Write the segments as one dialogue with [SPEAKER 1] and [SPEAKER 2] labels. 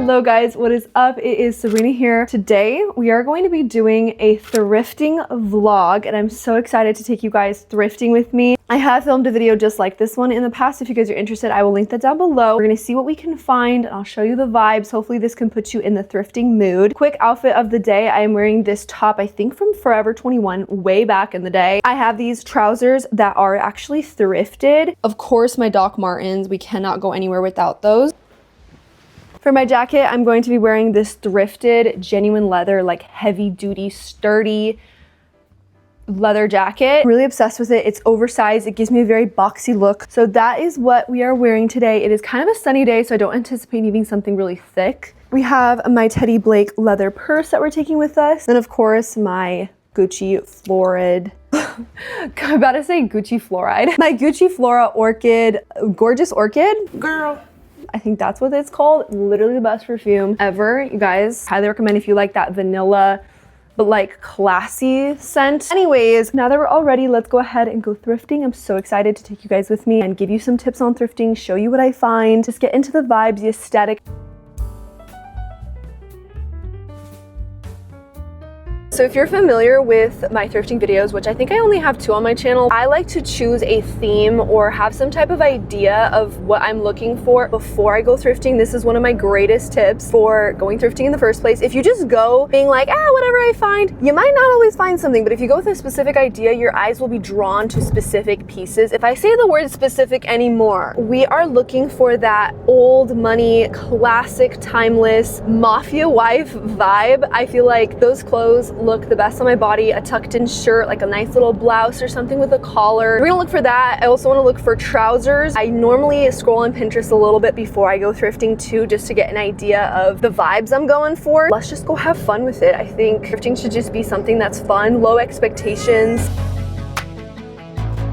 [SPEAKER 1] Hello guys, what is up? It is Sabrina here. Today we are going to be doing a thrifting vlog and I'm so excited to take you guys thrifting with me. I have filmed a video just like this one in the past. If you guys are interested, I will link that down below. We're gonna see what we can find and I'll show you the vibes. Hopefully this can put you in the thrifting mood. Quick outfit of the day. I am wearing this top, I think from Forever 21, way back in the day. I have these trousers that are actually thrifted. Of course, my Doc Martens. We cannot go anywhere without those. For my jacket, I'm going to be wearing this thrifted, genuine leather, like heavy duty, sturdy leather jacket. I'm really obsessed with it. It's oversized. It gives me a very boxy look. So that is what we are wearing today. It is kind of a sunny day, so I don't anticipate needing something really thick. We have my Teddy Blake leather purse that we're taking with us. Then of course, my Gucci Florid. I'm about to say Gucci Fluoride. My Gucci Flora Orchid, gorgeous orchid. Girl. I think that's what it's called. Literally the best perfume ever. You guys, highly recommend if you like that vanilla, but like classy scent. Anyways, now that we're all ready, let's go ahead and go thrifting. I'm so excited to take you guys with me and give you some tips on thrifting, show you what I find, just get into the vibes, the aesthetic. So if you're familiar with my thrifting videos, which I think I only have 2 on my channel, I like to choose a theme or have some type of idea of what I'm looking for before I go thrifting. This is one of my greatest tips for going thrifting in the first place. If you just go being like, whatever I find, you might not always find something, but if you go with a specific idea, your eyes will be drawn to specific pieces. If I say the word specific anymore, we are looking for that old money, classic, timeless, mafia-wife vibe. I feel like those clothes look the best on my body. A tucked in shirt, like a nice little blouse or something with a collar. We're gonna look for that. I also want to look for trousers. I normally scroll on Pinterest a little bit before I go thrifting too, just to get an idea of the vibes I'm going for. Let's just go have fun with it. I think thrifting should just be something that's fun, low expectations.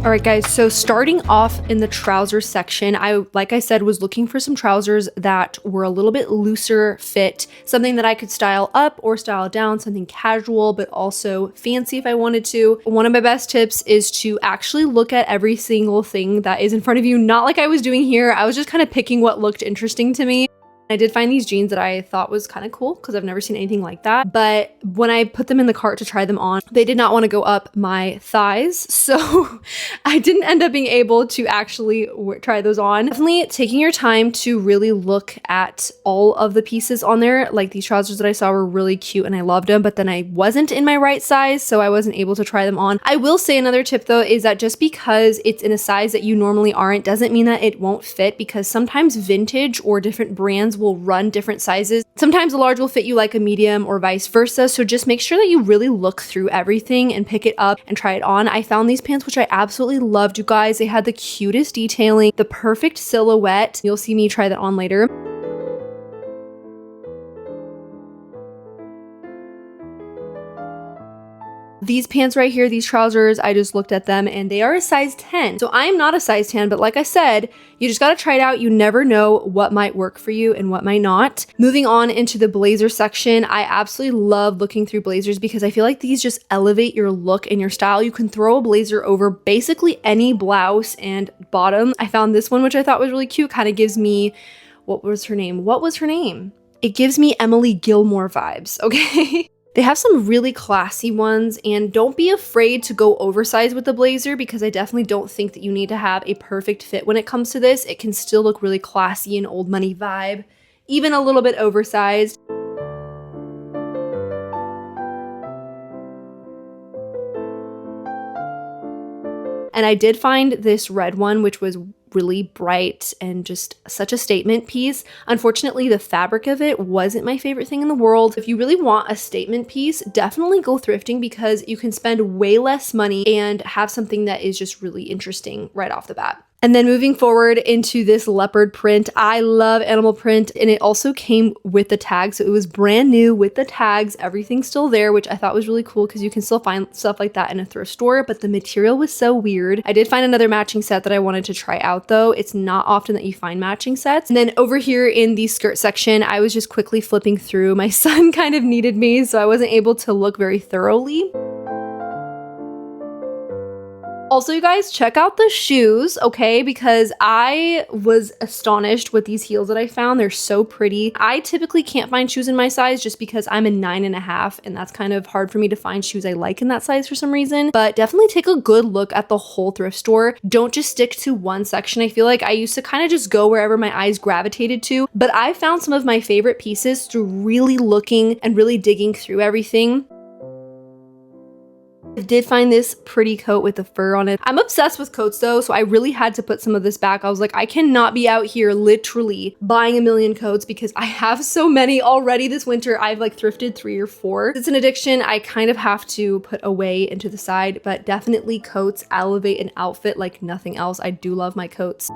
[SPEAKER 1] All right guys, so starting off in the trousers section, like I said, was looking for some trousers that were a little bit looser fit, something that I could style up or style down, something casual, but also fancy if I wanted to. One of my best tips is to actually look at every single thing that is in front of you, not like I was doing here. I was just kind of picking what looked interesting to me. I did find these jeans that I thought was kind of cool because I've never seen anything like that. But when I put them in the cart to try them on, they did not want to go up my thighs. So I didn't end up being able to actually try those on. Definitely taking your time to really look at all of the pieces on there. Like these trousers that I saw were really cute and I loved them, but then I wasn't in my right size, so I wasn't able to try them on. I will say another tip though is that just because it's in a size that you normally aren't doesn't mean that it won't fit, because sometimes vintage or different brands will run different sizes. Sometimes a large will fit you like a medium or vice versa. So just make sure that you really look through everything and pick it up and try it on. I found these pants, which I absolutely loved, you guys. They had the cutest detailing, the perfect silhouette. You'll see me try that on later. These pants right here, these trousers, I just looked at them and they are a size 10. So I am not a size 10, but like I said, you just gotta try it out. You never know what might work for you and what might not. Moving on into the blazer section, I absolutely love looking through blazers because I feel like these just elevate your look and your style. You can throw a blazer over basically any blouse and bottom. I found this one, which I thought was really cute. Kind of gives me, what was her name? It gives me Emily Gilmore vibes, okay? They have some really classy ones, and don't be afraid to go oversized with the blazer because I definitely don't think that you need to have a perfect fit when it comes to this. It can still look really classy and old money vibe, even a little bit oversized. And I did find this red one, which was really bright and just such a statement piece. Unfortunately, the fabric of it wasn't my favorite thing in the world. If you really want a statement piece, definitely go thrifting because you can spend way less money and have something that is just really interesting right off the bat. And then moving forward into this leopard print, I love animal print, and it also came with the tags. So it was brand new with the tags, everything's still there, which I thought was really cool because you can still find stuff like that in a thrift store, but the material was so weird. I did find another matching set that I wanted to try out though. It's not often that you find matching sets. And then over here in the skirt section, I was just quickly flipping through. My son kind of needed me, so I wasn't able to look very thoroughly. Also, you guys, check out the shoes, okay? Because I was astonished with these heels that I found. They're so pretty. I typically can't find shoes in my size just because I'm a 9.5, and that's kind of hard for me to find shoes I like in that size for some reason. But definitely take a good look at the whole thrift store. Don't just stick to one section. I feel like I used to kind of just go wherever my eyes gravitated to, but I found some of my favorite pieces through really looking and really digging through everything. I did find this pretty coat with the fur on it. I'm obsessed with coats though, so I really had to put some of this back. I was like, I cannot be out here literally buying a million coats because I have so many already this winter. I've like thrifted 3 or 4. It's an addiction I kind of have to put away into the side, but definitely coats elevate an outfit like nothing else. I do love my coats.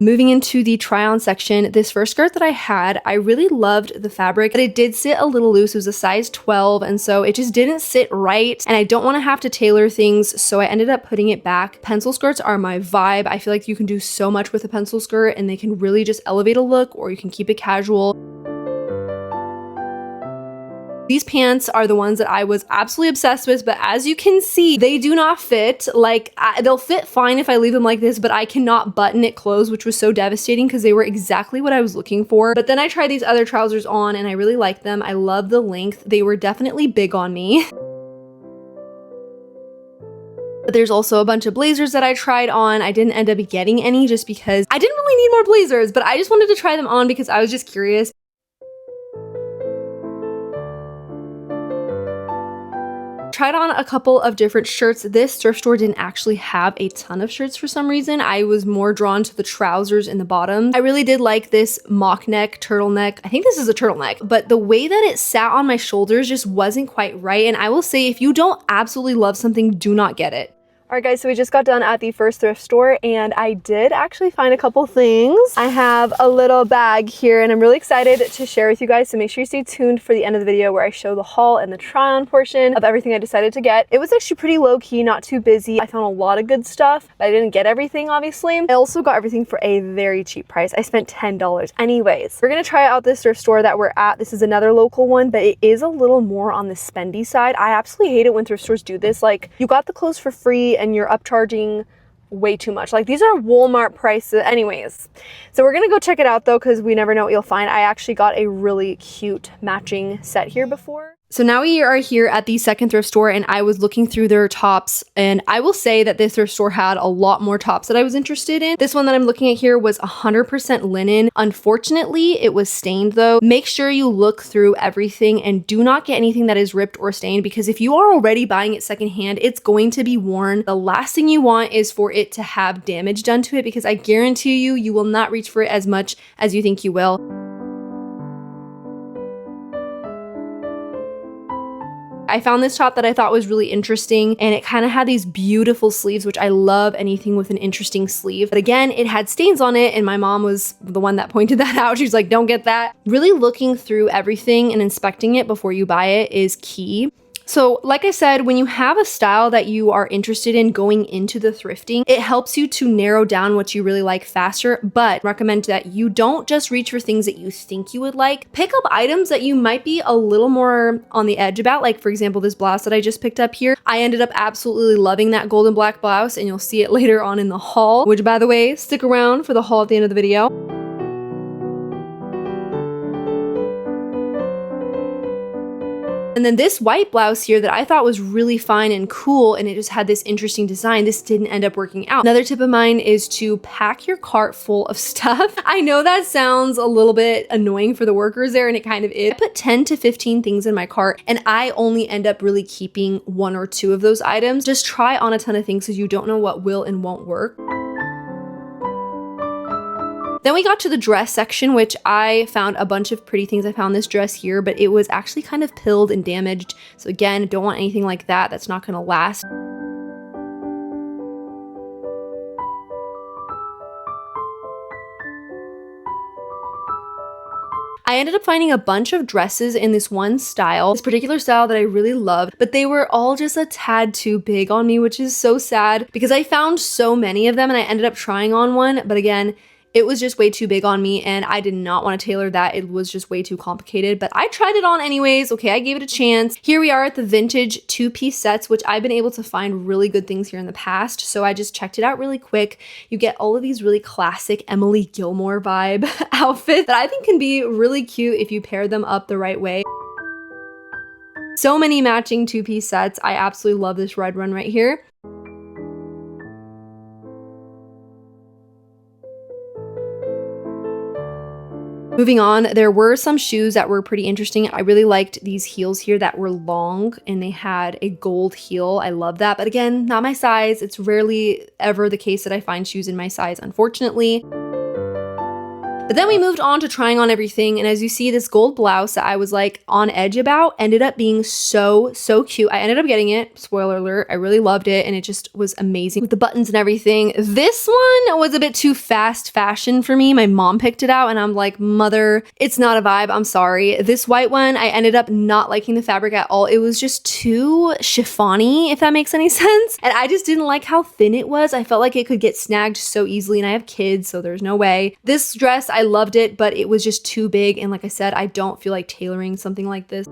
[SPEAKER 1] Moving into the try on section, this first skirt that I had, I really loved the fabric, but it did sit a little loose. It was a size 12, and so it just didn't sit right, and I don't want to have to tailor things, so I ended up putting it back. Pencil skirts are my vibe. I feel like you can do so much with a pencil skirt, and they can really just elevate a look, or you can keep it casual. These pants are the ones that I was absolutely obsessed with, but as you can see, they do not fit. Like, they'll fit fine if I leave them like this, but I cannot button it closed, which was so devastating because they were exactly what I was looking for. But then I tried these other trousers on and I really liked them. I love the length. They were definitely big on me. But there's also a bunch of blazers that I tried on. I didn't end up getting any just because I didn't really need more blazers, but I just wanted to try them on because I was just curious. Tried on a couple of different shirts. This thrift store didn't actually have a ton of shirts for some reason. I was more drawn to the trousers in the bottom. I really did like this mock neck turtleneck. I think this is a turtleneck, but the way that it sat on my shoulders just wasn't quite right. And I will say, if you don't absolutely love something, do not get it. All right guys, so we just got done at the first thrift store and I did actually find a couple things. I have a little bag here and I'm really excited to share with you guys, so make sure you stay tuned for the end of the video where I show the haul and the try on portion of everything I decided to get. It was actually pretty low key, not too busy. I found a lot of good stuff, but I didn't get everything obviously. I also got everything for a very cheap price. I spent $10. Anyways, we're gonna try out this thrift store that we're at. This is another local one, but it is a little more on the spendy side. I absolutely hate it when thrift stores do this. Like, you got the clothes for free and you're upcharging way too much. Like, these are Walmart prices. Anyways, so we're gonna go check it out though, because we never know what you'll find. I actually got a really cute matching set here before. So now we are here at the second thrift store and I was looking through their tops, and I will say that this thrift store had a lot more tops that I was interested in. This one that I'm looking at here was 100% linen. Unfortunately, it was stained though. Make sure you look through everything and do not get anything that is ripped or stained, because if you are already buying it secondhand, it's going to be worn. The last thing you want is for it to have damage done to it, because I guarantee you, you will not reach for it as much as you think you will. I found this top that I thought was really interesting, and it kind of had these beautiful sleeves, which I love anything with an interesting sleeve. But again, it had stains on it, and my mom was the one that pointed that out. She was like, don't get that. Really looking through everything and inspecting it before you buy it is key. So like I said, when you have a style that you are interested in going into the thrifting, it helps you to narrow down what you really like faster, but recommend that you don't just reach for things that you think you would like. Pick up items that you might be a little more on the edge about. Like, for example, this blouse that I just picked up here. I ended up absolutely loving that golden black blouse, and you'll see it later on in the haul, which, by the way, stick around for the haul at the end of the video. And then this white blouse here that I thought was really fine and cool, and it just had this interesting design, this didn't end up working out. Another tip of mine is to pack your cart full of stuff. I know that sounds a little bit annoying for the workers there, and it kind of is. I put 10 to 15 things in my cart, and I only end up really keeping 1 or 2 of those items. Just try on a ton of things because you don't know what will and won't work. Then we got to the dress section, which I found a bunch of pretty things. I found this dress here, but it was actually kind of pilled and damaged. So again, don't want anything like that. That's not gonna last. I ended up finding a bunch of dresses in this one style, this particular style that I really loved, but they were all just a tad too big on me, which is so sad because I found so many of them and I ended up trying on one, but again, It was just way too big on me and I did not want to tailor that. It was just way too complicated, but I tried it on anyways. Okay, I gave it a chance. Here we are at the vintage two-piece sets, which I've been able to find really good things here in the past. So I just checked it out really quick. You get all of these really classic Emily Gilmore vibe outfits that I think can be really cute if you pair them up the right way. So many matching two-piece sets. I absolutely love this red one right here. Moving on, there were some shoes that were pretty interesting. I really liked these heels here that were long and they had a gold heel. I love that. But again, not my size. It's rarely ever the case that I find shoes in my size, unfortunately. But then we moved on to trying on everything. And as you see, this gold blouse that I was like on edge about ended up being so cute. I ended up getting it, spoiler alert. I really loved it and it just was amazing with the buttons and everything. This one was a bit too fast fashion for me. My mom picked it out and I'm like, mother, it's not a vibe. I'm sorry. This white one, I ended up not liking the fabric at all. It was just too chiffon-y, if that makes any sense. And I just didn't like how thin it was. I felt like it could get snagged so easily and I have kids, so there's no way. This dress, I loved it, but it was just too big. And like I said, I don't feel like tailoring something like this.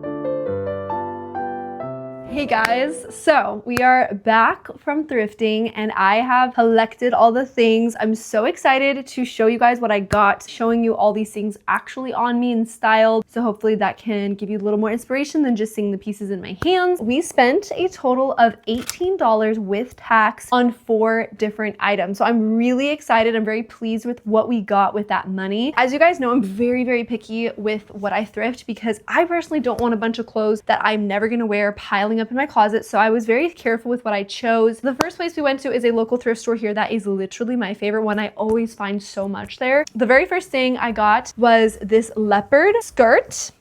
[SPEAKER 1] Hey guys, so we are back from thrifting and I have collected all the things. I'm so excited to show you guys what I got, showing you all these things actually on me and styled. So hopefully that can give you a little more inspiration than just seeing the pieces in my hands. We spent a total of $18 with tax on 4 different items. So I'm really excited. I'm very pleased with what we got with that money. As you guys know, I'm very picky with what I thrift because I personally don't want a bunch of clothes that I'm never gonna wear piling up in my closet, so I was very careful with what I chose. The first place we went to is a local thrift store here that is literally my favorite one. I always find so much there. The very first thing I got was this leopard skirt.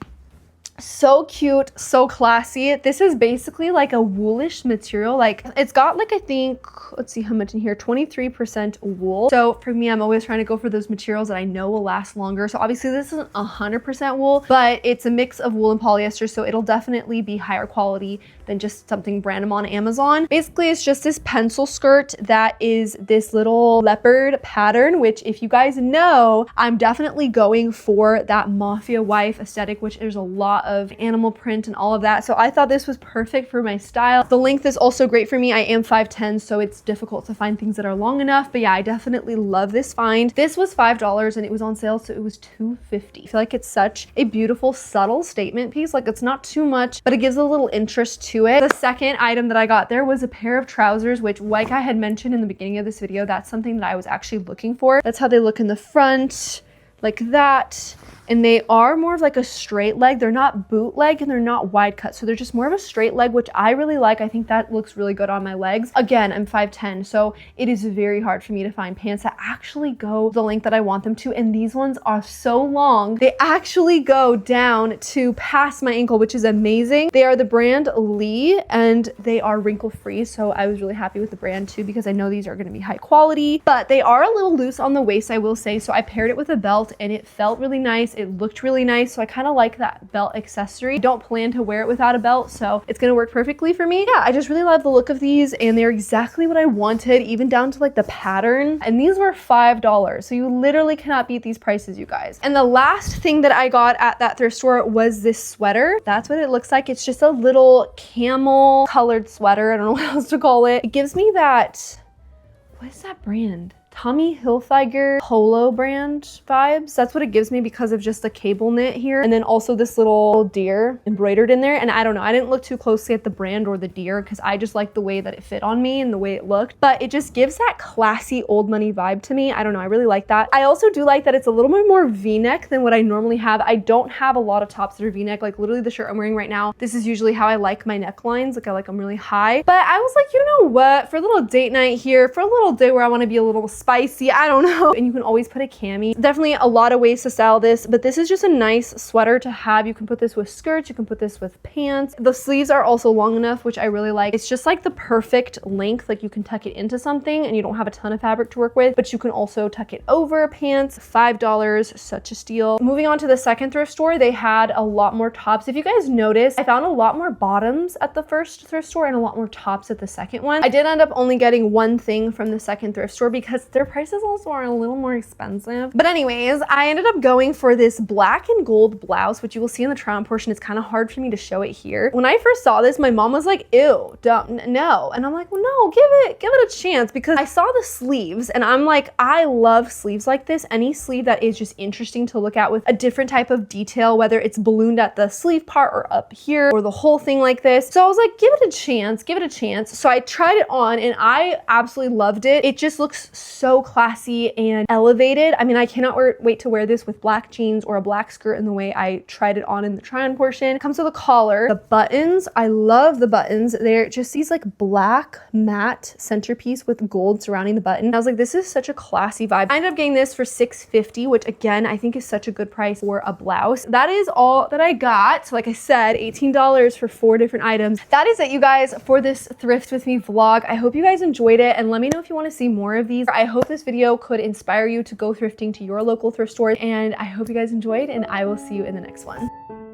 [SPEAKER 1] So cute, so classy. This is basically like a woolish material. Like it's got like, I think, let's see how much in here, 23% wool. So for me, I'm always trying to go for those materials that I know will last longer. So obviously this isn't 100% wool, but it's a mix of wool and polyester. So it'll definitely be higher quality than just something random on Amazon. Basically, it's just this pencil skirt that is this little leopard pattern, which if you guys know, I'm definitely going for that mafia-wife aesthetic, which there's a lot of animal print and all of that. So I thought this was perfect for my style. The length is also great for me. I am 5'10", so it's difficult to find things that are long enough. But yeah, I definitely love this find. This was $5 and it was on sale, so it was $2.50. I feel like it's such a beautiful, subtle statement piece. Like it's not too much, but it gives a little interest to it. The second item that I got there was a pair of trousers, which like I had mentioned in the beginning of this video, that's something that I was actually looking for. That's how they look in the front, like that. And they are more of like a straight leg. They're not bootleg and they're not wide cut. So they're just more of a straight leg, which I really like. I think that looks really good on my legs. Again, I'm 5'10", so it is very hard for me to find pants that actually go the length that I want them to. And these ones are so long. They actually go down to past my ankle, which is amazing. They are the brand Lee and they are wrinkle free. So I was really happy with the brand too, because I know these are gonna be high quality, but they are a little loose on the waist, I will say. So I paired it with a belt and it felt really nice. It looked really nice, so I kind of like that belt accessory. Don't plan to wear it without a belt, so it's gonna work perfectly for me. Yeah, I just really love the look of these and they're exactly what I wanted, even down to like the pattern. And these were $5, so you literally cannot beat these prices, you guys. And the last thing that I got at that thrift store was this sweater. That's what it looks like. It's just a little camel colored sweater. I don't know what else to call it. It gives me that, what is that brand? Tommy Hilfiger polo brand vibes. That's what it gives me because of just the cable knit here. And then also this little deer embroidered in there. And I don't know, I didn't look too closely at the brand or the deer because I just like the way that it fit on me and the way it looked. But it just gives that classy old money vibe to me. I don't know, I really like that. I also do like that it's a little bit more V-neck than what I normally have. I don't have a lot of tops that are V-neck, like literally the shirt I'm wearing right now. This is usually how I like my necklines. Like I like them really high. But I was like, you know what? For a little date night here, for a little day where I want to be a little spicy, I don't know. And you can always put a cami. Definitely a lot of ways to style this, but this is just a nice sweater to have. You can put this with skirts, you can put this with pants. The sleeves are also long enough, which I really like. It's just like the perfect length, like you can tuck it into something and you don't have a ton of fabric to work with, but you can also tuck it over pants. $5, such a steal. Moving on to the second thrift store, they had a lot more tops. If you guys notice, I found a lot more bottoms at the first thrift store and a lot more tops at the second one. I did end up only getting one thing from the second thrift store because Their prices also are a little more expensive. But anyways, I ended up going for this black and gold blouse, which you will see in the try on portion. It's kind of hard for me to show it here. When I first saw this, my mom was like, ew, don't, no. And I'm like, well, no, give it a chance, because I saw the sleeves and I'm like, I love sleeves like this. Any sleeve that is just interesting to look at with a different type of detail, whether it's ballooned at the sleeve part or up here or the whole thing like this. So I was like, give it a chance, give it a chance. So I tried it on and I absolutely loved it. It just looks so classy and elevated. I mean, I cannot wait to wear this with black jeans or a black skirt in the way I tried it on in the try on portion. It comes with a collar. The buttons, I love the buttons. They're just these like black matte centerpiece with gold surrounding the button. I was like, this is such a classy vibe. I ended up getting this for $6.50, which again, I think is such a good price for a blouse. That is all that I got. So like I said, $18 for 4 different items. That is it, you guys, for this Thrift With Me vlog. I hope you guys enjoyed it, and let me know if you want to see more of these. I hope this video could inspire you to go thrifting to your local thrift store, and I hope you guys enjoyed, and I will see you in the next one.